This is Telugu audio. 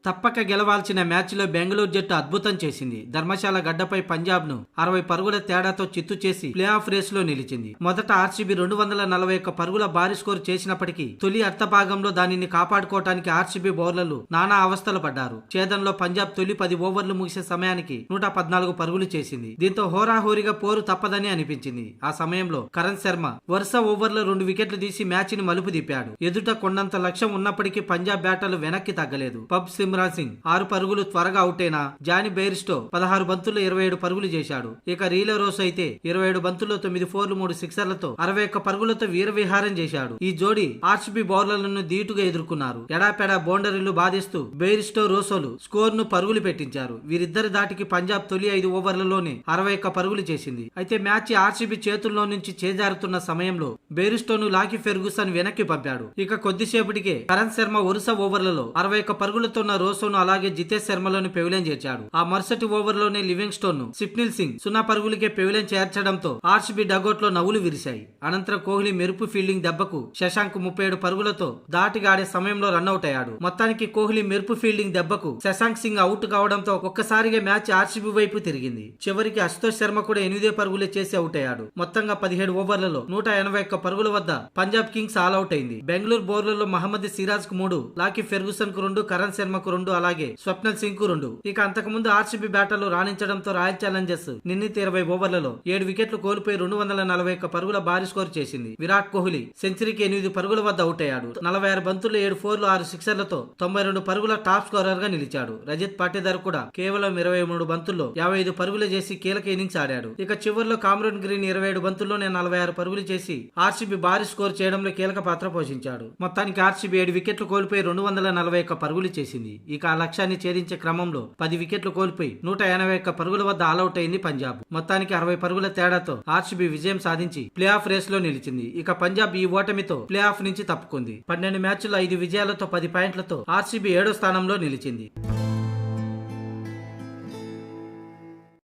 తప్పక గెలవాల్సిన మ్యాచ్లో బెంగళూరు జట్టు అద్భుతం చేసింది. ధర్మశాల గడ్డపై పంజాబ్ ను 60 పరుగుల తేడాతో చిత్తు చేసి ప్లే ఆఫ్ రేస్ లో నిలిచింది. మొదట ఆర్సీబీ 241 పరుగుల భారీ స్కోరు చేసినప్పటికీ తొలి అర్ధభాగంలో దానిని కాపాడుకోవటానికి ఆర్సీబీ బౌలర్లు నానా అవస్థలు పడ్డారు. ఛేదంలో పంజాబ్ తొలి 10 ఓవర్లు ముగిసే సమయానికి 114 పరుగులు చేసింది. దీంతో హోరాహోరీగా పోరు తప్పదని అనిపించింది. ఆ సమయంలో కరణ్ శర్మ వరుస ఓవర్లో 2 వికెట్లు తీసి మ్యాచ్ ని మలుపు తిప్పాడు. ఎదుట కొండంత లక్ష్యం ఉన్నప్పటికీ పంజాబ్ బ్యాటర్లు వెనక్కి తగ్గలేదు. పబ్ సిమ్రాన్ సింగ్ 6 పరుగులు త్వరగా అవుట్ అయినా జానీ బెయిర్స్టో 16 బంతుల్లో 27 పరుగులు చేశాడు. ఇక రీలో రోస్ అయితే 27 బంతుల్లో 9 ఫోర్లు 3 సిక్సర్లతో 61 పరుగులతో వీరవిహారం చేశాడు. ఈ జోడీ ఆర్సీబీ బౌలర్లను ధీటుగా ఎదుర్కొన్నారు. ఎడాపెడా బౌండరీలు బాధిస్తూ బెయిర్స్టో రోసోలు స్కోర్ ను పరుగులు పెట్టించారు. వీరిద్దరి దాటికి పంజాబ్ తొలి 5 ఓవర్లలోనే 61 పరుగులు చేసింది. అయితే మ్యాచ్ ఆర్సీబీ చేతుల్లో నుంచి చేజారుతున్న సమయంలో బెయిర్స్టోను లాకీ ఫెర్గుసన్ వెనక్కి పంపాడు. ఇక కొద్దిసేపటికే కరణ్ శర్మ వరుస ఓవర్లలో 61 పరుగులతో ఉన్న రోసోను అలాగే జితేష్ శర్మలోని పెవిలియన్ చేర్చాడు. ఆ మరుసటి ఓవర్లోనే లివింగ్స్టోన్ ను స్విప్నిల్ సింగ్ 0 పరుగులకే పెవిలియన్ చేర్చడంతో ఆర్సీబీ డగౌట్ లో నవ్వులు విరిశాయి. అనంతరం కోహ్లీ మెరుపు ఫీల్డింగ్ దెబ్బకు శశాంక్ 37 పరుగులతో దాటిగా ఆడే సమయంలో రన్అట్ అయ్యాడు. మొత్తానికి కోహ్లీ మెరుపు ఫీల్డింగ్ దెబ్బకు శశాంక్ సింగ్ అవుట్ కావడంతో ఒక్కసారిగా మ్యాచ్ ఆర్సీబీ వైపు తిరిగింది. చివరికి అశుతోష్ శర్మ కూడా 8 పరుగులే చేసి అవుట్ అయ్యాడు. మొత్తంగా 17 ఓవర్లలో 181 పరుగుల వద్ద పంజాబ్ కింగ్స్ ఆల్అౌట్ అయింది. బెంగళూరు బౌలర్లలో మహమ్మద్ సిరాజ్ కు 3, లాకీ ఫెర్గుసన్ కు 2, కరణ్ శర్మకు 2, అలాగే స్వప్నల్ సింగ్ కు 2. ఇక అంతకుముందు ఆర్సీబీ బ్యాటర్లు రాణించడంతో రాయల్ ఛాలెంజర్స్ నిర్ణీత 20 ఓవర్లలో 7 వికెట్లు కోల్పోయి 241 పరుగుల భారీ స్కోర్ చేసింది. విరాట్ కోహ్లీ సెంచరీకి 8 పరుగుల వద్ద అవుట్ అయ్యాడు. 46 బంతుల్లో 7 ఫోర్లు 6 సిక్సర్లతో 92 పరుగుల టాప్ స్కోరర్ గా నిలిచాడు. రజత్ పాటీదార్ కూడా కేవలం 23 బంతుల్లో 55 పరుగులు చేసి కీలక ఇన్నింగ్స్ ఆడాడు. ఇక చివరిలో కామరూన్ గ్రీన్ 27 బంతుల్లోనే 46 పరుగులు చేసి ఆర్సీబీ భారీ స్కోర్ చేయడంలో కీలక పాత్ర పోషించాడు. మొత్తానికి ఆర్సీబీ 7 వికెట్లు కోల్పోయి 241 పరుగులు చేసింది. ఇక ఆ లక్ష్యాన్ని ఛేదించే క్రమంలో 10 వికెట్లు కోల్పోయి 181 పరుగుల వద్ద ఆల్అౌట్ అయింది పంజాబ్. మొత్తానికి 60 పరుగుల తేడాతో ఆర్సీబీ విజయం సాధించి ప్లే ఆఫ్ రేస్ లో నిలిచింది. ఇక పంజాబ్ ఈ ఓటమితో ప్లే ఆఫ్ నుంచి తప్పుకుంది. 12 మ్యాచ్ల్లో 5 విజయాలతో 10 పాయింట్లతో ఆర్సీబీ 7వ స్థానంలో నిలిచింది.